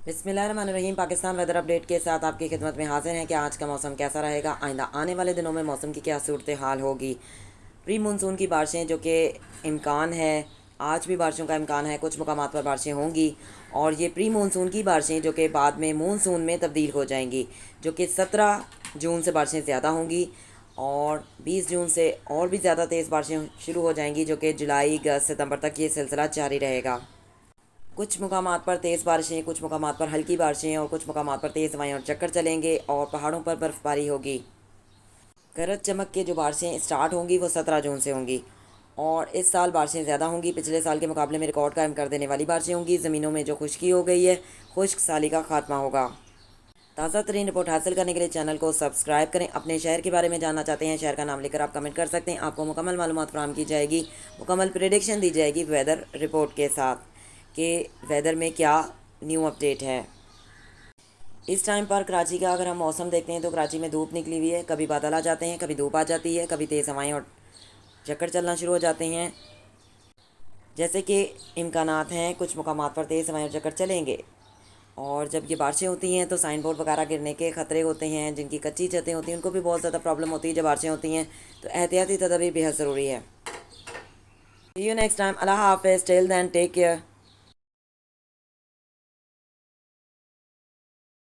बिस्मिल्लाहिर्रहमानिर्रहीम। Pakistan weather update के साथ आपकी खिदमत में हाजिर हैं कि आज का मौसम कैसा रहेगा, आइंदा आने वाले दिनों में मौसम की क्या सूरत हाल होगी। प्री मानसून की बारिशें जो कि इम्कान है, आज भी बारिशों का इम्कान है, कुछ मकामात पर बारिशें होंगी। और ये प्री मानसून की बारिशें जो कि बाद में मानसून में तब्दील हो जाएंगी, जो कि 17 जून से बारिशें ज़्यादा होंगी और 20 जून से और भी ज़्यादा तेज़ बारिशें शुरू हो जाएंगी, जो कि जुलाई अगस्त सितंबर तक ये सिलसिला जारी रहेगा। कुछ मुकामात पर तेज़ बारिशें, कुछ मुकामात पर हल्की बारिशें और कुछ मुकामात पर तेज़ हवाएं और चक्कर चलेंगे और पहाड़ों पर बर्फ़बारी होगी। गरज चमक के जो बारिशें स्टार्ट होंगी वो 17 जून से होंगी और इस साल बारिशें ज़्यादा होंगी। पिछले साल के मुकाबले में रिकॉर्ड कायम कर देने वाली बारिशें होंगी। ज़मीनों में जो खुश्की हो गई है, खुश्क साली का खात्मा होगा। ताज़ा तरीन रिपोर्ट हासिल करने के लिए चैनल को सब्सक्राइब करें। अपने शहर के बारे में जानना चाहते हैं, शहर का नाम लेकर आप कमेंट कर सकते हैं। आपको मुकम्मल मालूमात फराहम की जाएगी, मुकम्मल प्रेडिक्शन दी जाएगी वेदर रिपोर्ट के साथ कि वेदर में क्या न्यू अपडेट है। इस टाइम पर कराची का अगर हम मौसम देखते हैं तो कराची में धूप निकली हुई है। कभी बादल आ जाते हैं, कभी धूप आ जाती है, कभी तेज़ हवाएं और चक्कर चलना शुरू हो जाते हैं। जैसे कि इम्कानात हैं, कुछ मुकामात पर तेज़ हवाएं और चक्कर चलेंगे। और जब ये बारिशें होती हैं तो साइन बोर्ड वगैरह गिरने के ख़तरे होते हैं। जिनकी कच्ची छतें होती हैं उनको भी बहुत ज़्यादा प्रॉब्लम होती है जब बारिशें होती हैं, तो एहतियाती तदबीर बेहद ज़रूरी है। See you next time. अल्लाह हाफ़िज़। Till then take care.